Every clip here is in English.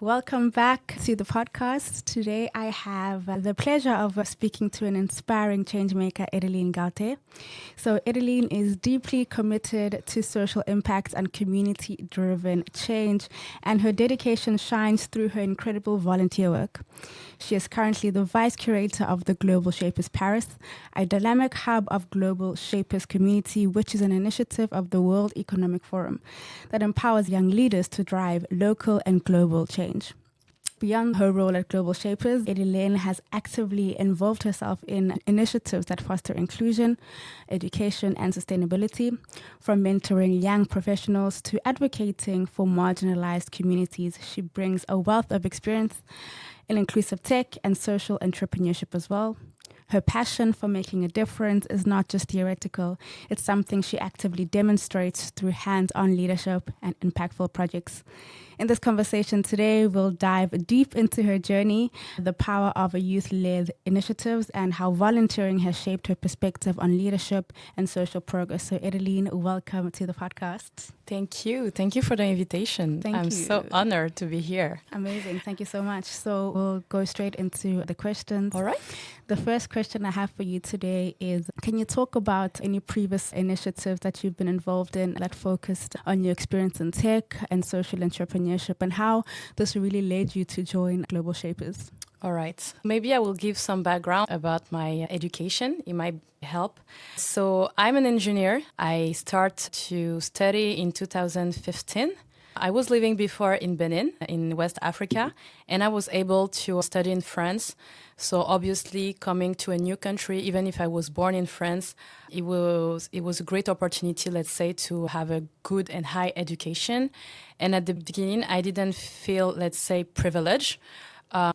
Welcome back to the podcast. Today I have the pleasure of speaking to an inspiring changemaker, Edilene Gauthe. So Edilene is deeply committed to social impact and community-driven change, and her dedication shines through her incredible volunteer work. She is currently the vice curator of the Global Shapers Paris, a dynamic hub of Global Shapers Community, which is an initiative of the World Economic Forum that empowers young leaders to drive local and global change. Beyond her role at Global Shapers, Edilene has actively involved herself in initiatives that foster inclusion, education, and sustainability, from mentoring young professionals to advocating for marginalized communities. She brings a wealth of experience in inclusive tech and social entrepreneurship as well. Her passion for making a difference is not just theoretical, it's something she actively demonstrates through hands-on leadership and impactful projects. In this conversation today, we'll dive deep into her journey, the power of a youth-led initiatives, and how volunteering has shaped her perspective on leadership and social progress. So Edilene, welcome to the podcast. Thank you. Thank you for the invitation. I'm so honored to be here. Amazing. Thank you so much. So we'll go straight into the questions. All right. The first question I have for you today is, can you talk about any previous initiatives that you've been involved in that focused on your experience in tech and social entrepreneurship and how this really led you to join Global Shapers? All right. Maybe I will give some background about my education. It might help. So I'm an engineer. I started to study in 2015. I was living before in Benin, in West Africa, and I was able to study in France. So obviously coming to a new country, even if I was born in France, it was a great opportunity, let's say, to have a good and high education. And at the beginning, I didn't feel, let's say, privileged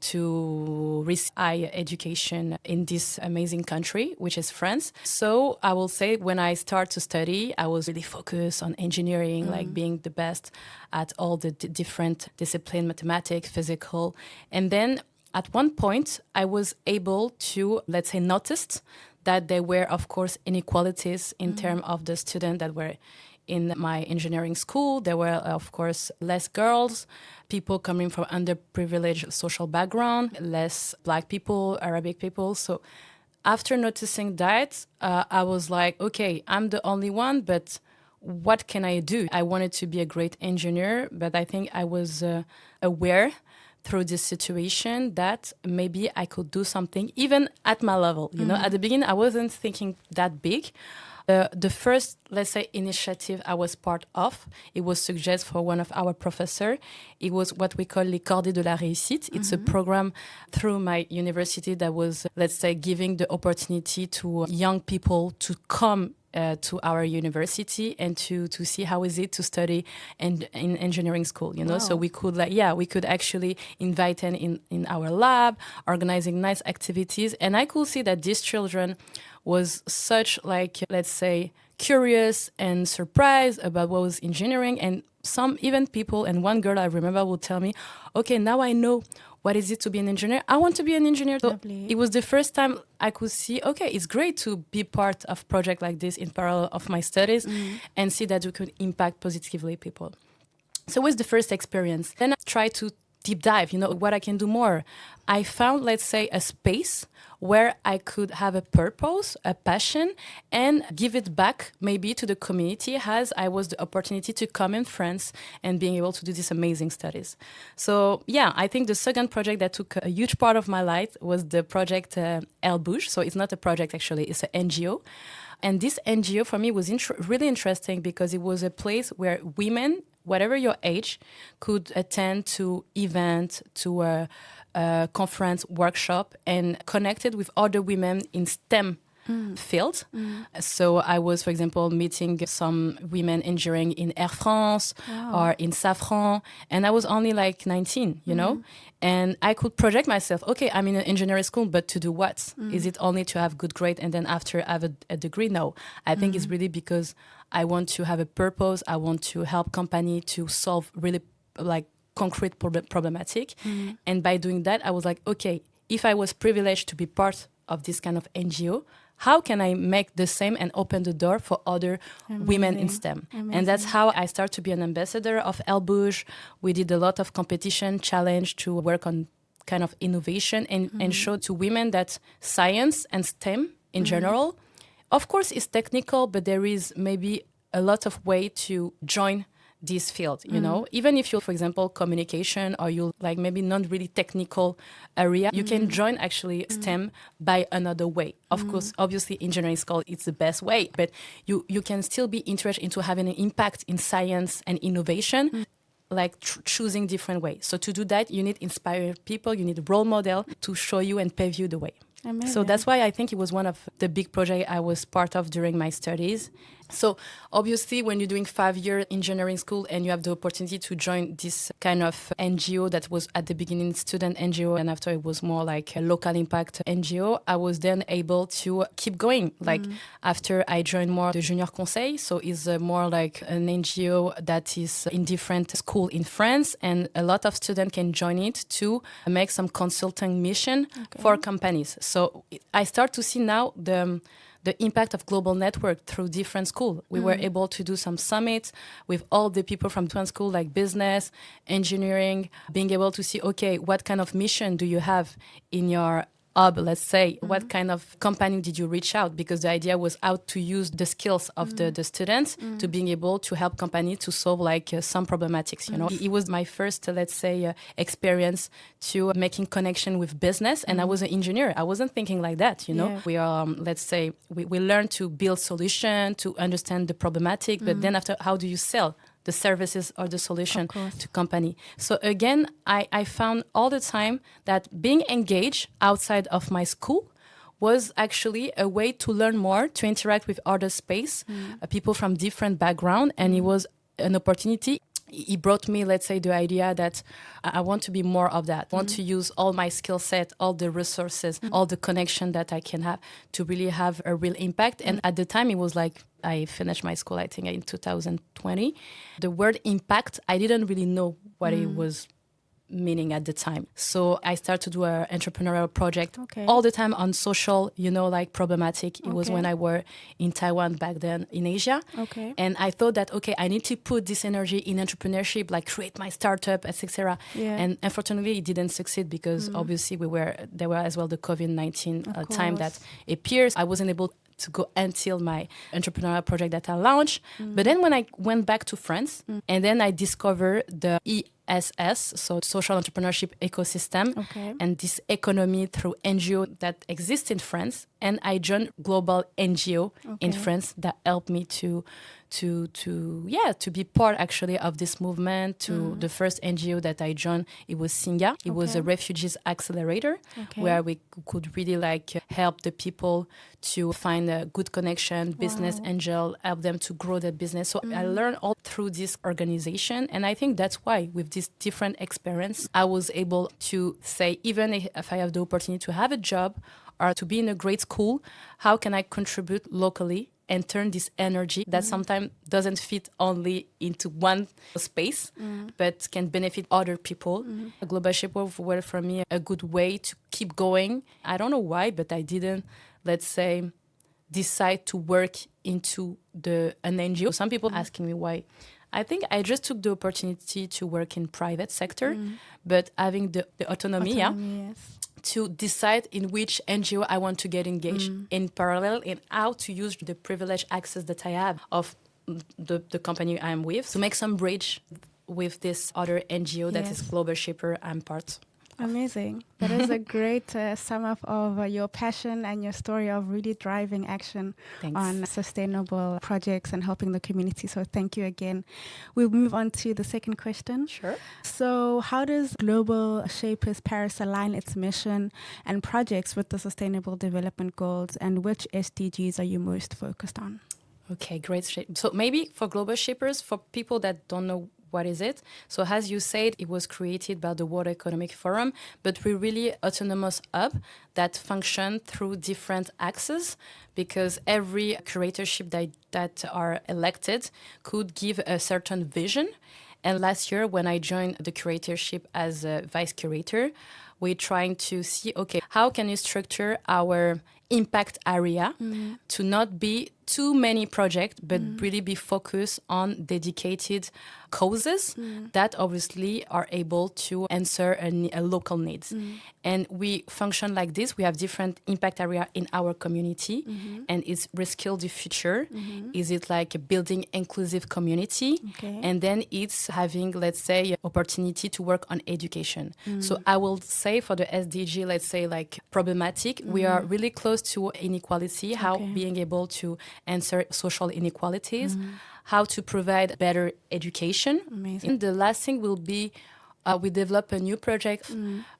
to receive high education in this amazing country, which is France. So I will say when I started to study, I was really focused on engineering, like being the best at all the different disciplines, mathematics, physical. And then at one point, I was able to, let's say, notice that there were, of course, inequalities in terms of the students that were in my engineering school. There were, of course, less girls, people coming from underprivileged social background, less Black people, Arabic people. So after noticing that, I was like, okay, I'm the only one, but what can I do? I wanted to be a great engineer, but I think I was aware through this situation that maybe I could do something even at my level. You know, at the beginning, I wasn't thinking that big. The first, let's say, initiative I was part of, it was suggested for one of our professors. It was what we call les cordées de la réussite. It's a program through my university that was, let's say, giving the opportunity to young people to come to our university and to see how is it to study in engineering school, you know. Wow. So we could we could actually invite them in our lab, organizing nice activities. And I could see that these children was such let's say, curious and surprised about what was engineering. And some even people, and one girl I remember would tell me, okay, now I know what is it to be an engineer? I want to be an engineer. So it was the first time I could see, okay, it's great to be part of a project like this in parallel of my studies and see that we could impact positively people. So it was the first experience. Then I tried to deep dive, you know, what I can do more. I found, let's say, a space where I could have a purpose, a passion, and give it back maybe to the community as I was the opportunity to come in France and being able to do these amazing studies. So yeah, I think the second project that took a huge part of my life was the project El Bouge. So it's not a project actually, it's an NGO. And this NGO for me was really interesting because it was a place where women, whatever your age, could attend to event, to a conference, workshop, and connected with other women in STEM field. So I was, for example, meeting some women engineering in Air France or in Safran, and I was only like 19, you know? And I could project myself, okay, I'm in an engineering school, but to do what? Is it only to have good grade and then after have a degree? No, I think it's really because I want to have a purpose. I want to help company to solve really concrete problematic. And by doing that, I was like, okay, if I was privileged to be part of this kind of NGO, how can I make the same and open the door for other women in STEM? And that's how I started to be an ambassador of Elbouge. We did a lot of competition, challenge to work on kind of innovation and show to women that science and STEM in general, of course, is technical, but there is maybe a lot of way to join this field, you know, even if you're, for example, communication or you like maybe not really technical area, you can join actually STEM by another way. Of course, obviously engineering school, it's the best way, but you can still be interested into having an impact in science and innovation, like choosing different ways. So to do that, you need inspired people, you need a role model to show you and pave you the way. Amazing. So that's why I think it was one of the big projects I was part of during my studies. So obviously, when you're doing 5-year engineering school and you have the opportunity to join this kind of NGO that was at the beginning student NGO and after it was more like a local impact NGO, I was then able to keep going. Like after I joined more the Junior Conseil, so it's more like an NGO that is in different schools in France, and a lot of students can join it to make some consulting mission for companies. So I start to see now the impact of global network through different schools. We were able to do some summits with all the people from different schools like business, engineering, being able to see, okay, what kind of mission do you have in your hub, let's say, what kind of company did you reach out? Because the idea was how to use the skills of the students to being able to help companies to solve like some problematics, you know. It was my first, let's say, experience to making connection with business. And I was an engineer. I wasn't thinking like that, you know. Yeah. We are, let's say, we learn to build solution, to understand the problematic, but then after, how do you sell the services or the solution to company? So again, I found all the time that being engaged outside of my school was actually a way to learn more, to interact with other space, people from different background, and it was an opportunity. He brought me, let's say, the idea that I want to be more of that. I want to use all my skill set, all the resources, all the connection that I can have to really have a real impact. And at the time, it was like, I finished my school, I think, in 2020. The word impact, I didn't really know what it was meaning at the time. So I started to do an entrepreneurial project all the time on social, you know, like problematic. It was when I were in Taiwan back then in Asia. And I thought that, I need to put this energy in entrepreneurship, like create my startup, etc. And unfortunately, it didn't succeed because obviously there were as well the COVID-19 time that appears. I wasn't able to go until my entrepreneurial project that I launched. But then when I went back to France and then I discovered the ESS, so social entrepreneurship ecosystem, and this economy through NGO that exists in France. And I joined global NGO in France that helped me to be part actually of this movement. To the first NGO that I joined, it was SINGA. It was a refugees accelerator where we could really like help the people to find a good connection, business angel, help them to grow their business. So I learned all through this organization. And I think that's why with this different experience, I was able to say, even if I have the opportunity to have a job or to be in a great school, how can I contribute locally and turn this energy that sometimes doesn't fit only into one space, but can benefit other people. A global shaper were for me a good way to keep going. I don't know why, but I didn't, let's say, decide to work into an NGO. Some people asking me why. I think I just took the opportunity to work in private sector, but having the autonomy to decide in which NGO I want to get engaged in parallel and how to use the privileged access that I have of the company I'm with to make some bridge with this other NGO that is Global Shaper I'm part. Amazing. That is a great sum up of your passion and your story of really driving action on sustainable projects and helping the community. So thank you again. We'll move on to the second question. Sure. So how does Global Shapers Paris align its mission and projects with the Sustainable Development Goals, and which SDGs are you most focused on? Okay, great. So maybe for Global Shapers, for people that don't know what is it? So as you said, it was created by the World Economic Forum, but we're really autonomous hub that function through different axes, because every curatorship that are elected could give a certain vision. And last year, when I joined the curatorship as a vice curator, we're trying to see, okay, how can we structure our impact area to not be too many projects, but really be focused on dedicated causes that obviously are able to answer a local needs. And we function like this. We have different impact area in our community, and it's reskill the future. Is it like building inclusive community? Okay. And then it's having, let's say, opportunity to work on education. So I will say for the SDG, let's say like problematic, we are really close to inequality, how being able to answer social inequalities, how to provide better education. Amazing. And the last thing will be we develop a new project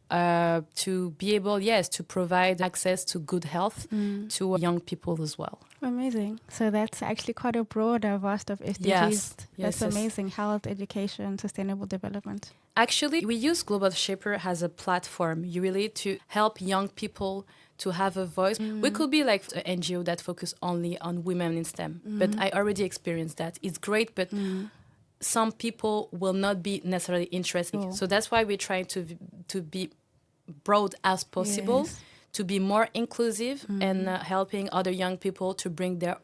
to be able, to provide access to good health to young people as well. Amazing. So that's actually quite a broad vast of SDGs. That's amazing. Health, education, sustainable development. Actually, we use Global Shaper as a platform, really to help young people to have a voice. We could be like an NGO that focus only on women in STEM, but I already experienced that. It's great, but some people will not be necessarily interested. Oh. So that's why we're trying to be broad as possible, to be more inclusive and helping other young people to bring their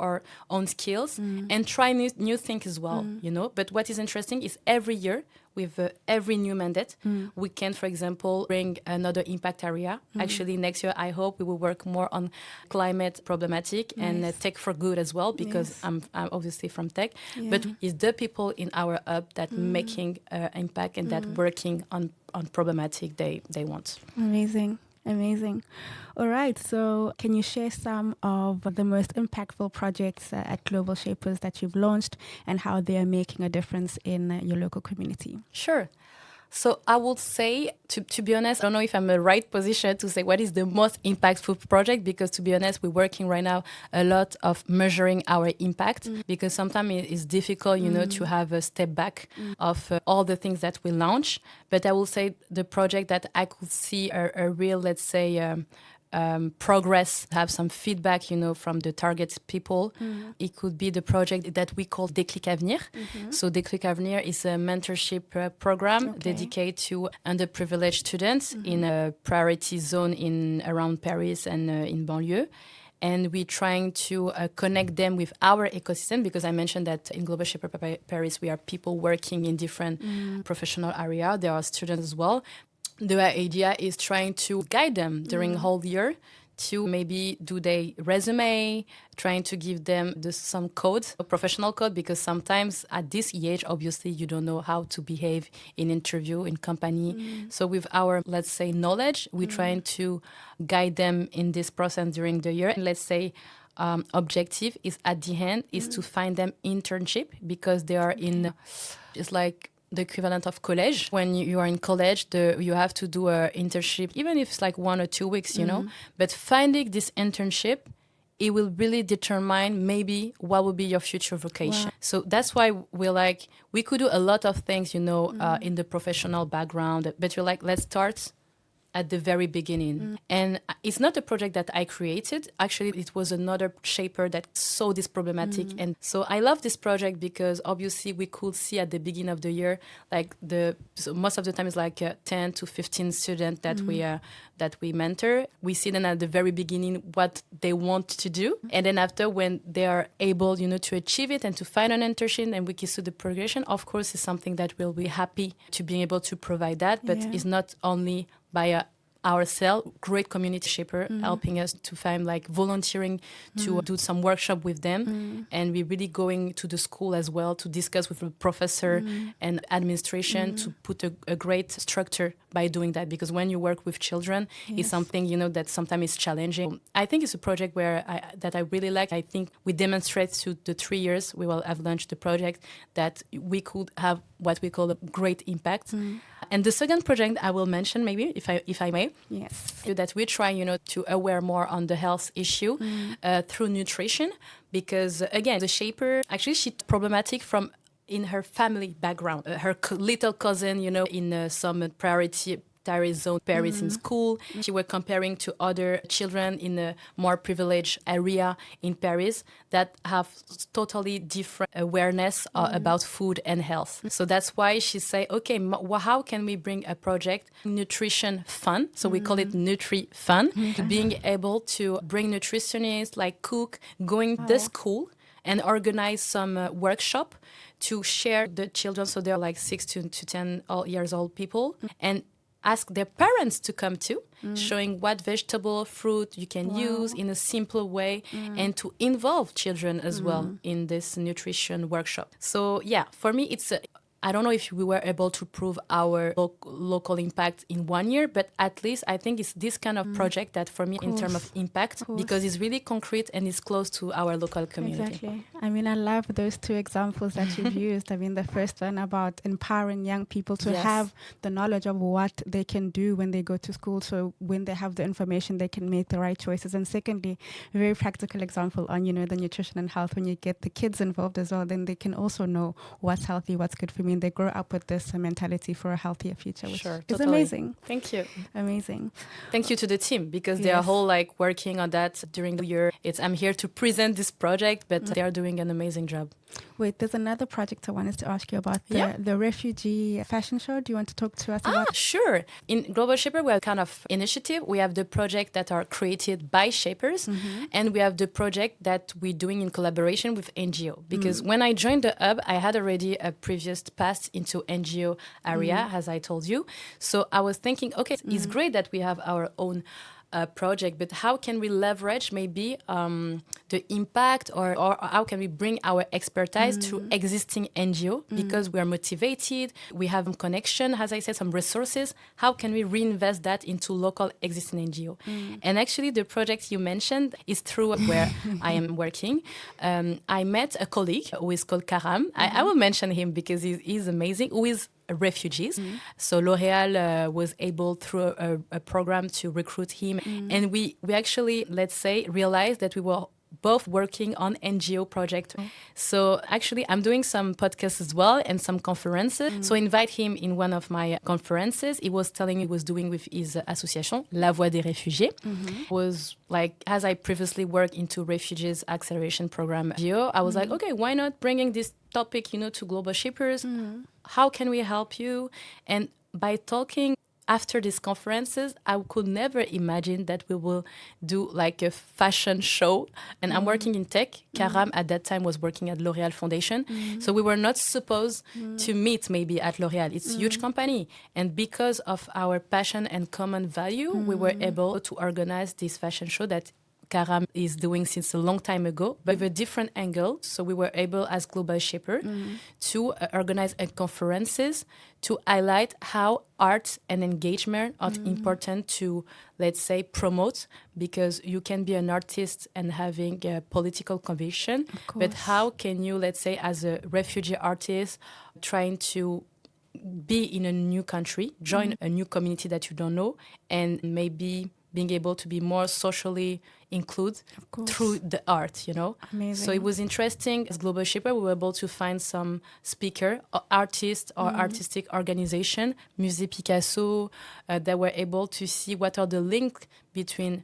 own skills and try new things as well, you know. But what is interesting is every year with every new mandate, we can, for example, bring another impact area. Actually, next year, I hope we will work more on climate problematic and tech for good as well, because I'm obviously from tech. But it's the people in our hub that making impact and that working on problematic they want. Amazing. Amazing. All right. So can you share some of the most impactful projects at Global Shapers that you've launched and how they are making a difference in your local community? Sure. So I would say, to be honest, I don't know if I'm in the right position to say what is the most impactful project, because to be honest, we're working right now a lot of measuring our impact, because sometimes it's difficult, you know, to have a step back of all the things that we launch. But I will say the project that I could see a real, let's say, progress, have some feedback, you know, from the target people. It could be the project that we call Déclic Avenir. So Déclic Avenir is a mentorship program dedicated to underprivileged students in a priority zone in around Paris and in banlieue. And we're trying to connect them with our ecosystem, because I mentioned that in Global Shaper Paris, we are people working in different professional areas. There are students as well. The idea is trying to guide them during the whole year to maybe do their resume, trying to give them some code, a professional code, because sometimes at this age, obviously, you don't know how to behave in interview, in company. So with our, let's say, knowledge, we're trying to guide them in this process during the year. And let's say objective is at the end is to find them internship, because they are in, it's like the equivalent of college. When you are in college, you have to do an internship, even if it's like 1 or 2 weeks, you know. But finding this internship, it will really determine maybe what will be your future vocation. Wow. So that's why we could do a lot of things, you know, in the professional background. But you're like, let's start at the very beginning. And it's not a project that I created. Actually, it was another shaper that saw this problematic. And so I love this project because obviously we could see at the beginning of the year, like so most of the time it's like 10 to 15 students that we mentor. We see them at the very beginning what they want to do. And then after, when they are able, you know, to achieve it and to find an internship and we can see the progression, of course, is something that we'll be happy to be able to provide that. But it's not only by ourselves, great community shaper helping us to find like volunteering to do some workshop with them. And we're really going to the school as well to discuss with the professor and administration to put a great structure by doing that. Because when you work with children, it's something, you know, that sometimes is challenging. I think it's a project that I really like. I think we demonstrate through the 3 years we will have launched the project that we could have what we call a great impact. And the second project I will mention, maybe, if I may, that we try, you know, to aware more on the health issue through nutrition, because again, the shaper actually she's problematic from in her family background. Her little cousin, you know, in some priority diary zone Paris in school. She was comparing to other children in a more privileged area in Paris that have totally different awareness about food and health. So that's why she say, okay, how can we bring a project, nutrition fun? So we call it Nutri Fun, being able to bring nutritionists, like cook, going to school and organize some workshop to share the children. So they're like 6 to 10 years old people, and ask their parents to come too, showing what vegetable, fruit you can use in a simple way, and to involve children as well in this nutrition workshop. So yeah, for me, I don't know if we were able to prove our local impact in 1 year, but at least I think it's this kind of project that for me in terms of impact, because it's really concrete and it's close to our local community. Exactly. I mean, I love those two examples that you've used. I mean, the first one about empowering young people to have the knowledge of what they can do when they go to school. So when they have the information, they can make the right choices. And secondly, a very practical example on, the nutrition and health. When you get the kids involved as well, then they can also know what's healthy, what's good for me. And they grow up with this mentality for a healthier future, which is amazing. Thank you. Amazing. Thank you to the team, because they are all working on that during the year. I'm here to present this project, but they are doing an amazing job. Wait, there's another project I wanted to ask you about, the Refugee fashion show. Do you want to talk to us about? Sure. In Global Shaper, we have kind of initiative. We have the project that are created by shapers, and we have the project that we're doing in collaboration with NGO. Because when I joined the hub, I had already a previous past into NGO area, as I told you. So I was thinking, okay, it's great that we have our own project, but how can we leverage maybe the impact, or how can we bring our expertise to existing NGO, because we are motivated, we have connection, as I said, some resources. How can we reinvest that into local existing NGO? And actually the project you mentioned is through where I am working. I met a colleague who is called Karam. I will mention him because he's amazing, who is refugees. So L'Oréal was able through a program to recruit him. And we actually, let's say, realized that we were both working on NGO project. So actually I'm doing some podcasts as well and some conferences. So I invite him in one of my conferences. He was telling me he was doing with his association, La Voix des Réfugiés. Was like, as I previously worked into Refugees Acceleration Program, I was like, okay, why not bringing this topic, to global shippers? How can we help you? And by talking after these conferences, I could never imagine that we will do like a fashion show. And I'm working in tech. Karam at that time was working at L'Oréal Foundation. So we were not supposed to meet maybe at L'Oréal. It's a huge company. And because of our passion and common value, we were able to organize this fashion show that Karam is doing since a long time ago, but with a different angle. So we were able, as Global Shaper, to organize conferences to highlight how art and engagement are important to, let's say, promote, because you can be an artist and having a political conviction, but how can you, let's say, as a refugee artist, trying to be in a new country, join a new community that you don't know, and maybe being able to be more socially included through the art, Amazing. So it was interesting. As Global Shaper, we were able to find some speaker, or artist, or artistic organization, Musée Picasso, that were able to see what are the links between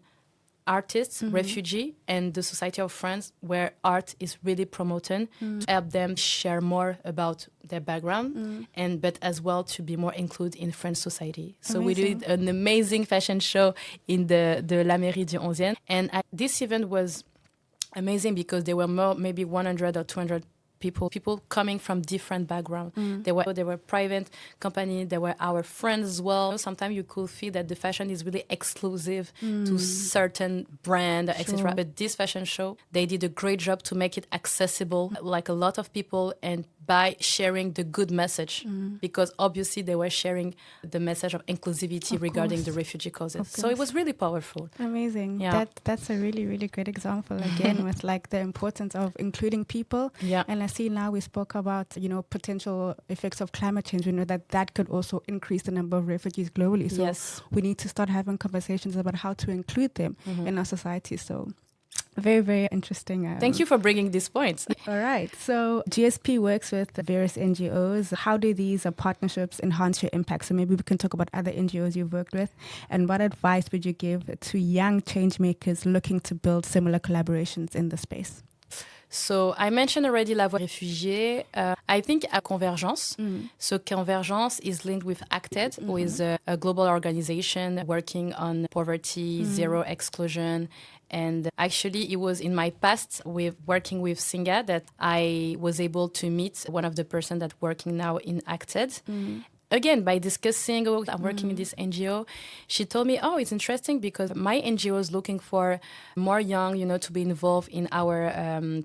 artists, refugee, and the Society of France, where art is really promoted to help them share more about their background, but as well to be more included in French society. So we did an amazing fashion show in the La Mairie du 11e. And this event was amazing because there were maybe 100 or 200 people coming from different backgrounds. There were private companies, there were our friends as well. Sometimes you could feel that the fashion is really exclusive to certain brand, etc. But this fashion show, they did a great job to make it accessible, like a lot of people, and by sharing the good message, because obviously they were sharing the message of inclusivity regarding the refugee causes. So it was really powerful. Amazing. Yeah. That's a really, really great example, again, with like the importance of including people. Yeah. And I see now we spoke about, potential effects of climate change, that could also increase the number of refugees globally. So we need to start having conversations about how to include them in our society. So Very, very interesting. Thank you for bringing these points. All right. So GSP works with various NGOs. How do these partnerships enhance your impact? So maybe we can talk about other NGOs you've worked with. And what advice would you give to young change makers looking to build similar collaborations in the space? So I mentioned already La Voix Refugee. I think a Convergence. So Convergence is linked with ACTED, who is a global organization working on poverty, zero exclusion. And actually, it was in my past with working with Singa that I was able to meet one of the person that working now in ACTED. Again, by discussing, I'm working in this NGO, she told me, it's interesting because my NGO is looking for more young, to be involved in our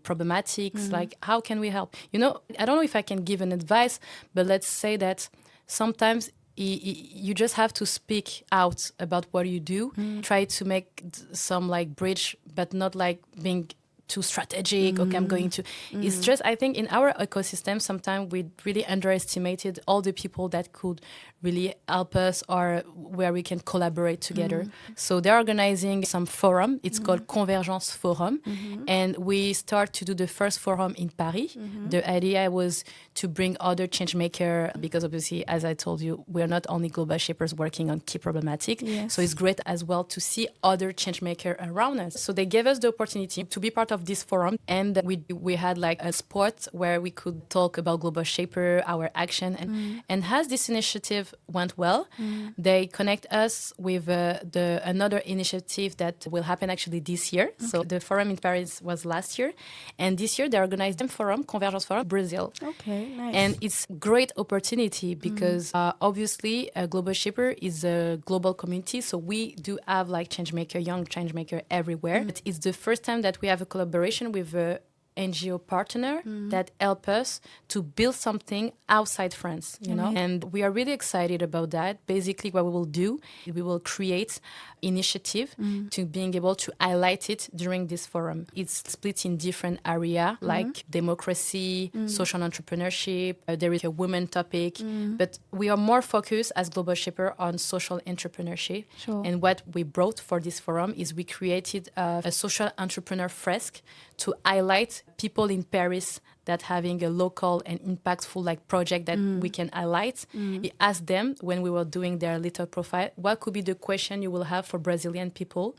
problematics. Like, how can we help? I don't know if I can give an advice, but let's say that sometimes you just have to speak out about what you do. Try to make some like bridge, but not like being too strategic. Okay, I'm going to. It's just, I think in our ecosystem, sometimes we really underestimated all the people that could really help us or where we can collaborate together. So they're organizing some forum. It's called Convergence Forum. And we start to do the first forum in Paris. The idea was to bring other change makers because obviously, as I told you, we're not only global shapers working on key problematic. Yes. So it's great as well to see other change makers around us. So they gave us the opportunity to be part of this forum. And we had like a spot where we could talk about global shaper, our action. And as this initiative went well, they connect us with another initiative that will happen actually this year. Okay. So the forum in Paris was last year. And this year they organized a forum, Convergence Forum, Brazil. Okay, nice. And it's great opportunity because obviously a global shaper is a global community. So we do have like changemaker, young changemaker everywhere. But it's the first time that we have a collaboration with a NGO partner that help us to build something outside France, and we are really excited about that. Basically, what we will do, we will create initiative to being able to highlight it during this forum. It's split in different areas like democracy, social entrepreneurship. There is a women topic, but we are more focused as Global Shaper on social entrepreneurship. Sure. And what we brought for this forum is we created a social entrepreneur fresque to highlight people in Paris that having a local and impactful like project that we can highlight. We asked them when we were doing their little profile, what could be the question you will have for Brazilian people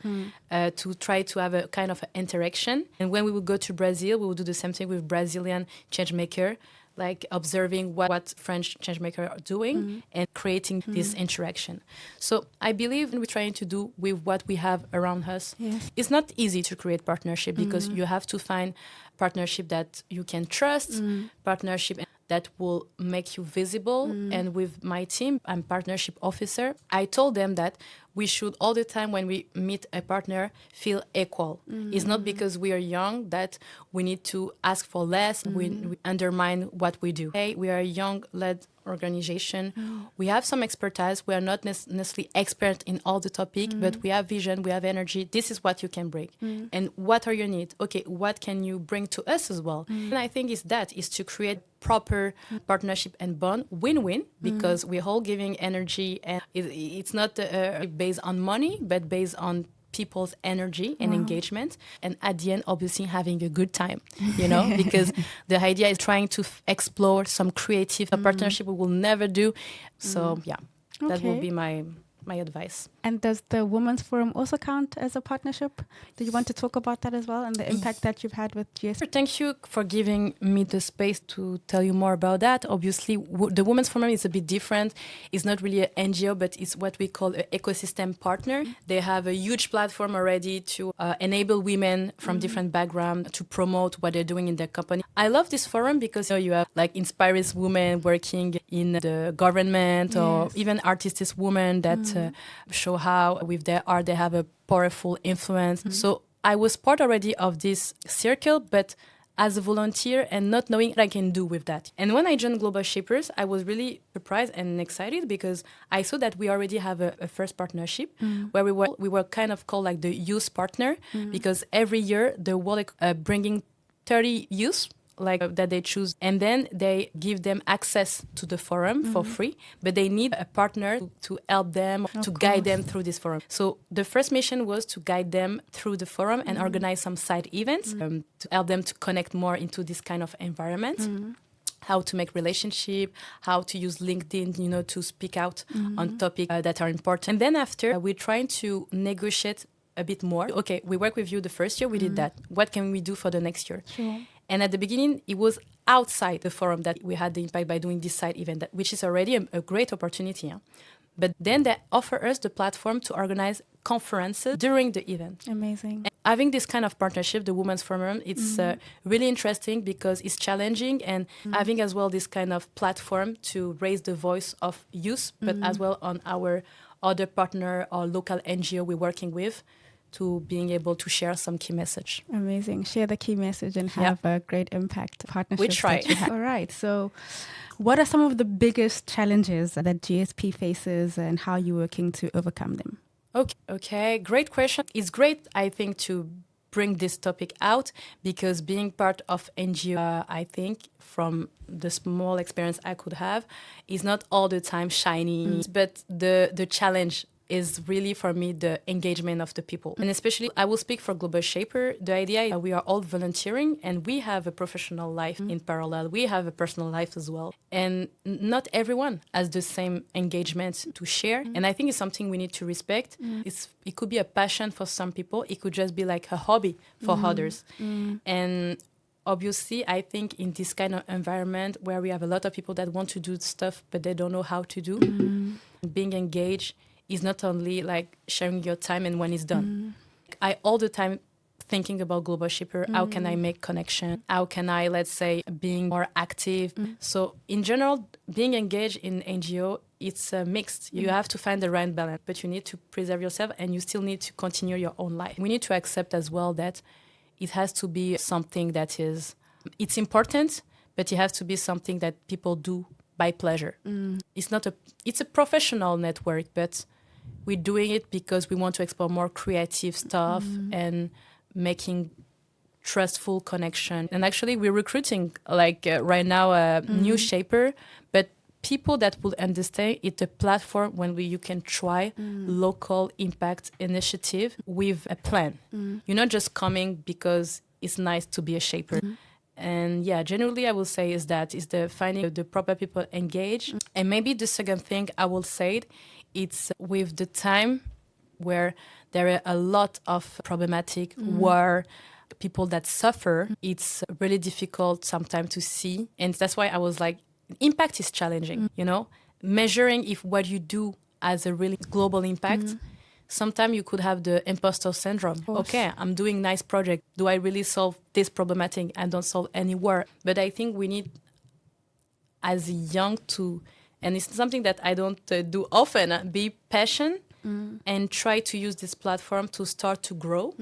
to try to have a kind of interaction. And when we will go to Brazil, we will do the same thing with Brazilian changemaker, like observing what French changemakers are doing and creating this interaction. So I believe we're trying to do with what we have around us. Yes. It's not easy to create partnership because you have to find partnership that you can trust, partnership that will make you visible. And with my team, I'm partnership officer. I told them that we should all the time when we meet a partner feel equal. It's not because we are young that we need to ask for less, we undermine what we do. Hey, we are a young-led organization. We have some expertise. We are not necessarily expert in all the topic, but we have vision, we have energy. This is what you can bring. And what are your needs? Okay, what can you bring to us as well? And I think is to create proper partnership and bond, win-win, because we're all giving energy, and it's not based on money, but based on people's energy and engagement, and at the end obviously having a good time, because the idea is trying to explore some creative partnership we will never do. So that will be my advice. And does the Women's Forum also count as a partnership? Do you want to talk about that as well and the impact that you've had with GSP? Thank you for giving me the space to tell you more about that. Obviously, the Women's Forum is a bit different. It's not really an NGO, but it's what we call an ecosystem partner. They have a huge platform already to enable women from different backgrounds to promote what they're doing in their company. I love this forum because you have like inspires women working in the government or even artistic women that show how with their art they have a powerful influence. So I was part already of this circle, but as a volunteer and not knowing what I can do with that. And when I joined Global Shapers, I was really surprised and excited because I saw that we already have a first partnership where we were kind of called like the youth partner because every year the world bringing 30 youth that they choose, and then they give them access to the forum for free, but they need a partner to help them, to guide them through this forum. So the first mission was to guide them through the forum and organize some side events to help them to connect more into this kind of environment. How to make relationship, how to use LinkedIn, to speak out on topics that are important. And then after, we're trying to negotiate a bit more. Okay, we work with you the first year, we did that. What can we do for the next year? Sure. And at the beginning, it was outside the forum that we had the impact by doing this side event, which is already a great opportunity. Yeah? But then they offer us the platform to organize conferences during the event. Amazing. And having this kind of partnership, the Women's Forum, it's really interesting because it's challenging, and having as well this kind of platform to raise the voice of youth, but as well on our other partner or local NGO we're working with, to being able to share some key message. Amazing. Share the key message and have a great impact partnership. We try. All right. So what are some of the biggest challenges that GSP faces and how you're working to overcome them? Okay. Great question. It's great, I think, to bring this topic out because being part of NGO, I think, from the small experience I could have, is not all the time shiny. But the challenge is really, for me, the engagement of the people. And especially, I will speak for Global Shaper. The idea is we are all volunteering and we have a professional life in parallel. We have a personal life as well. And not everyone has the same engagement to share. And I think it's something we need to respect. It could be a passion for some people. It could just be like a hobby for others. And obviously, I think in this kind of environment where we have a lot of people that want to do stuff, but they don't know how to do, being engaged is not only like sharing your time and when it's done. I all the time thinking about Global Shipper, how can I make connection? How can I, let's say, being more active? So in general, being engaged in NGO, it's mixed. You have to find the right balance, but you need to preserve yourself and you still need to continue your own life. We need to accept as well that it has to be something that it's important, but it has to be something that people do by pleasure. It's a professional network, but we're doing it because we want to explore more creative stuff and making trustful connection. And actually, we're recruiting, right now, a new shaper, but people that will understand it's a platform when you can try local impact initiative with a plan. You're not just coming because it's nice to be a shaper. And yeah, generally I will say is the finding the proper people engaged. And maybe the second thing I will say, it's with the time where there are a lot of problematic war, people that suffer, it's really difficult sometimes to see. And that's why I was like, impact is challenging, measuring if what you do has a really global impact. Sometimes you could have the imposter syndrome. Okay, I'm doing nice project. Do I really solve this problematic? I don't solve any war. But I think we need, as young, and it's something that I don't do often, be patient and try to use this platform to start to grow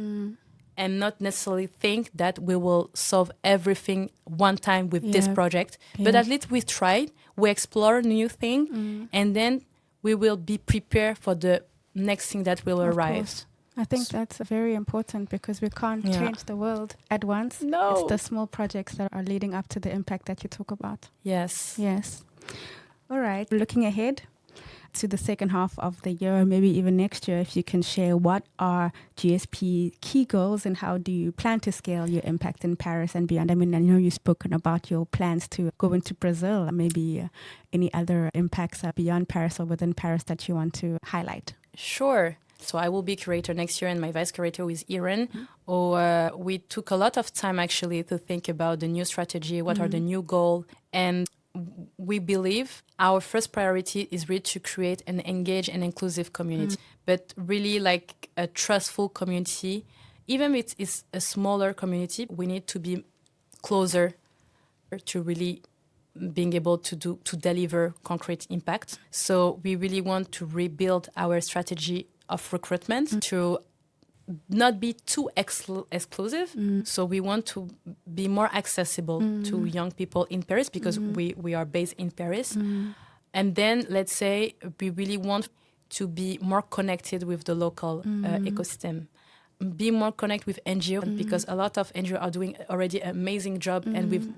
and not necessarily think that we will solve everything one time with this project. But at least we tried, we explore new thing, and then we will be prepared for the next thing that will arrive. I think that's very important because we can't change the world at once. No. It's the small projects that are leading up to the impact that you talk about. Yes. All right. Looking ahead to the second half of the year, maybe even next year, if you can share what are GSP key goals and how do you plan to scale your impact in Paris and beyond? I mean, I know you've spoken about your plans to go into Brazil. Maybe any other impacts beyond Paris or within Paris that you want to highlight? Sure. So I will be curator next year and my vice curator is Iran. We took a lot of time actually to think about the new strategy, what are the new goals. And we believe our first priority is really to create an engaged and inclusive community, but really like a trustful community. Even if it's a smaller community, we need to be closer to really being able to deliver concrete impact. So we really want to rebuild our strategy of recruitment to not be too exclusive. So we want to be more accessible to young people in Paris because we are based in Paris. And then let's say we really want to be more connected with the local ecosystem. be more connect with NGOs because a lot of NGOs are doing already an amazing job and with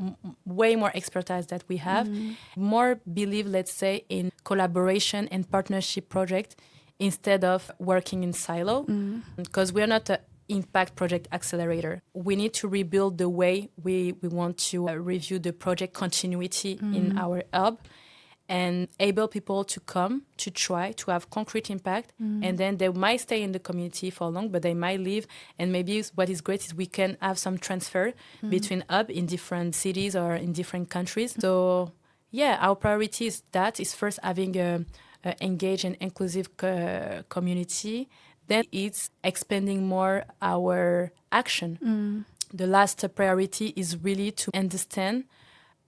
way more expertise that we have. More believe, let's say, in collaboration and partnership project instead of working in silo, because we're not an impact project accelerator. We need to rebuild the way we want to review the project continuity in our hub and able people to come, to try, to have concrete impact. And then they might stay in the community for long, but they might leave. And maybe what is great is we can have some transfer between hub in different cities or in different countries. So yeah, our priority is first having a engaged and inclusive community. Then it's expanding more our action. The last priority is really to understand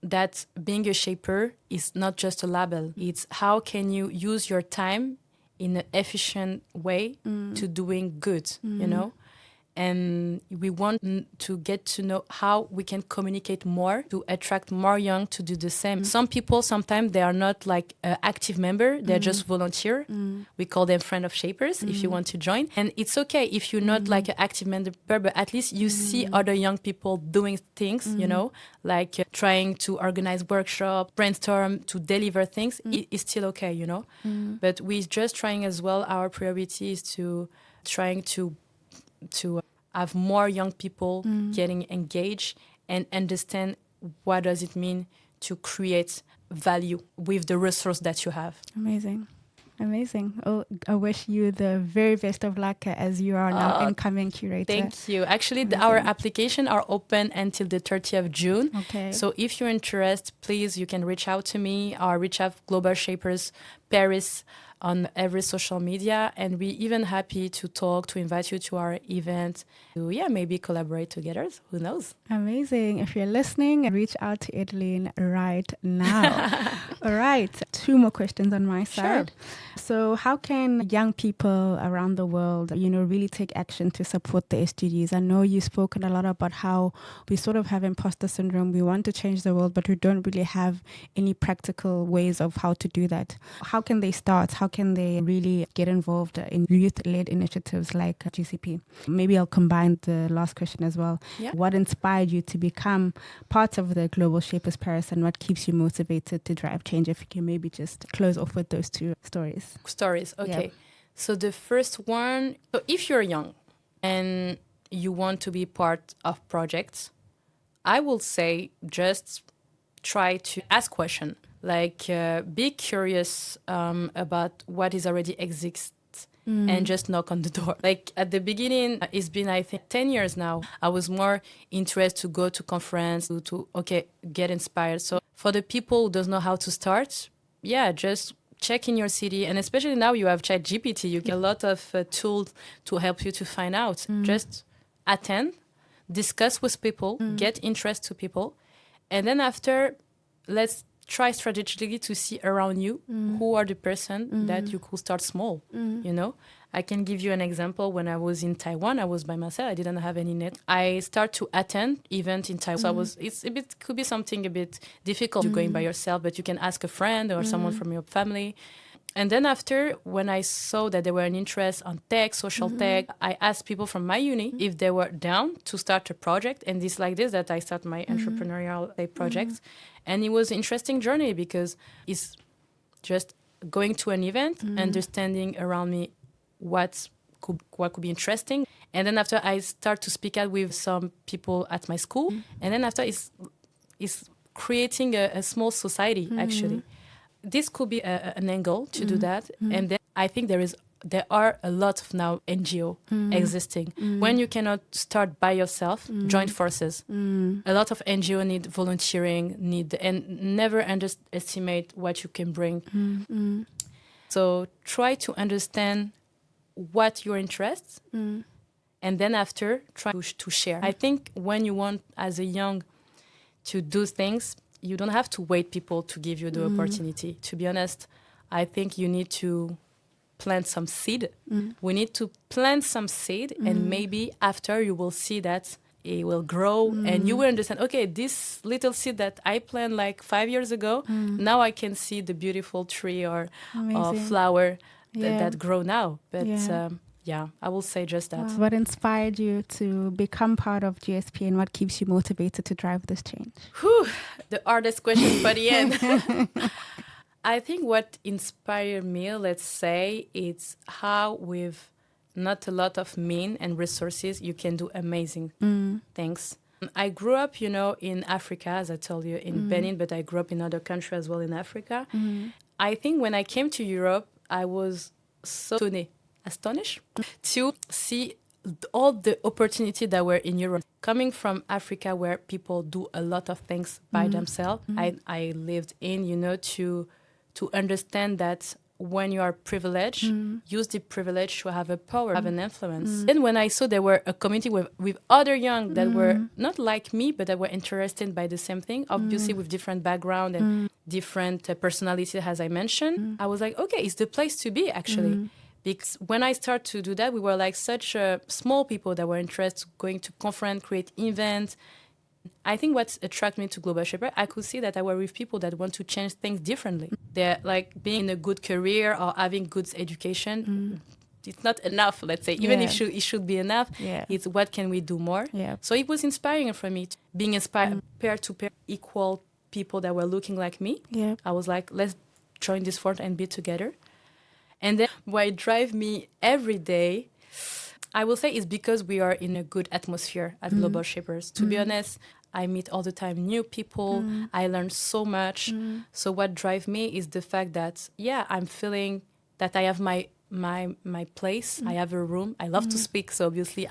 that being a shaper is not just a label. It's how can you use your time in an efficient way to doing good, you know? And we want to get to know how we can communicate more to attract more young to do the same. Some people, sometimes they are not like an active member. They're just volunteer. We call them friend of shapers if you want to join. And it's okay if you're not like an active member, but at least you see other young people doing things, you know, like trying to organize workshops, brainstorm, to deliver things. It's still okay, you know. But we're just trying as well, our priority is to trying to have more young people getting engaged and understand what does it mean to create value with the resource that you have. Amazing. Oh, I wish you the very best of luck as you are now incoming curator. Thank you. Actually, our application are open until the 30th of June. Okay. So if you're interested, please, you can reach out to me or reach out Global Shapers Paris on every social media, and we're even happy to talk, to invite you to our event, to maybe collaborate together. Who knows? Amazing. If you're listening, reach out to Edilene right now. All right, 2 more questions on my side. Sure. So how can young people around the world, really take action to support the SDGs? I know you've spoken a lot about how we sort of have imposter syndrome. We want to change the world, but we don't really have any practical ways of how to do that. How can they start? How can they really get involved in youth-led initiatives like GCP? Maybe I'll combine the last question as well. Yeah. What inspired you to become part of the Global Shapers Paris, and what keeps you motivated to drive change? If you can maybe just close off with those 2 stories. Okay. Yep. So the first one, so if you're young and you want to be part of projects, I will say just try to ask questions. Like, be curious about what is already exists and just knock on the door. Like, at the beginning, it's been, I think, 10 years now. I was more interested to go to conference, to get inspired. So for the people who don't know how to start, just check in your city. And especially now you have ChatGPT, you get a lot of tools to help you to find out. Just attend, discuss with people, get interest to people. And then after, let's try strategically to see around you who are the person that you could start small, you know? I can give you an example. When I was in Taiwan, I was by myself. I didn't have any net. I start to attend event in Taiwan. So could be something a bit difficult to going by yourself, but you can ask a friend or someone from your family. And then after, when I saw that there were an interest on tech, social tech, I asked people from my uni if they were down to start a project. And it's like this that I start my entrepreneurial projects. And it was an interesting journey because it's just going to an event, understanding around me what could be interesting. And then after, I start to speak out with some people at my school. And then after, it's creating a small society, actually. This could be an angle to do that. And then I think there are a lot of now NGO existing. When you cannot start by yourself, join forces. A lot of NGO need volunteering, and never underestimate what you can bring. So try to understand what your interests, and then after try to share. I think when you want as a young to do things, you don't have to wait people to give you the opportunity. To be honest, I think you need to plant some seed. We need to plant some seed, and maybe after you will see that it will grow, and you will understand, okay, this little seed that I planted like 5 years ago, now I can see the beautiful tree or flower that grow now. But Yeah, I will say just that. Wow. What inspired you to become part of GSP, and what keeps you motivated to drive this change? Whew, the hardest question for the end. I think what inspired me, let's say, it's how with not a lot of means and resources, you can do amazing things. I grew up, in Africa, as I told you, in Benin, but I grew up in other countries as well in Africa. I think when I came to Europe, I was so astonished to see all the opportunities that were in Europe. Coming from Africa, where people do a lot of things by themselves, I lived in, to understand that when you are privileged, use the privilege to have a power, have an influence. Then when I saw there were a community with other young that were not like me, but that were interested by the same thing, obviously with different background and different personality, as I mentioned, I was like, okay, it's the place to be, actually. Because when I started to do that, we were like such small people that were interested going to conference, create events. I think what attracted me to Global Shaper, I could see that I were with people that want to change things differently. They're like being in a good career or having good education. It's not enough, let's say. Even if it should be enough, it's what can we do more? So it was inspiring for me, being inspired peer-to-peer, equal people that were looking like me. I was like, let's join this force and be together. And then what drives me every day, I will say, is because we are in a good atmosphere at Global Shapers. To be honest, I meet all the time new people. I learn so much. So what drives me is the fact that, I'm feeling that I have my place. I have a room. I love to speak, so obviously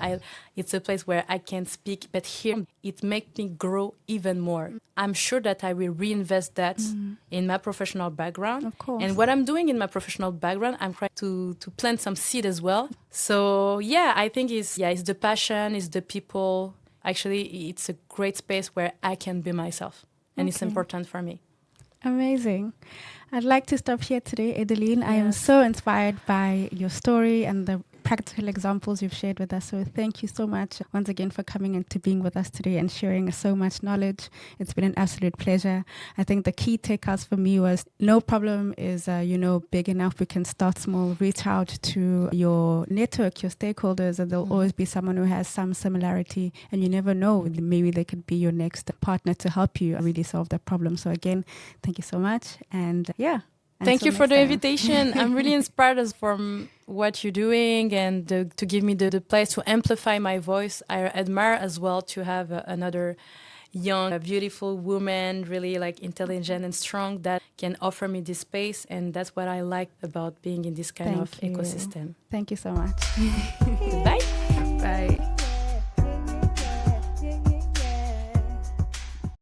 it's a place where I can speak. But here, it makes me grow even more. I'm sure that I will reinvest that in my professional background. Of course. And what I'm doing in my professional background, I'm trying to plant some seed as well. So I think it's the passion, it's the people. Actually, it's a great space where I can be myself, and it's important for me. Amazing. I'd like to stop here today, Edilene. I am so inspired by your story and the practical examples you've shared with us. So thank you so much once again for coming and to being with us today and sharing so much knowledge. It's been an absolute pleasure. I think the key takeouts for me was no problem is, big enough. We can start small, reach out to your network, your stakeholders, and there'll always be someone who has some similarity. And you never know, maybe they could be your next partner to help you really solve that problem. So again, thank you so much. And thank you for the invitation. I'm really inspired from what you're doing and to give me the place to amplify my voice. I admire as well to have another young, beautiful woman, really like intelligent and strong that can offer me this space. And that's what I like about being in this kind of ecosystem. Thank you so much.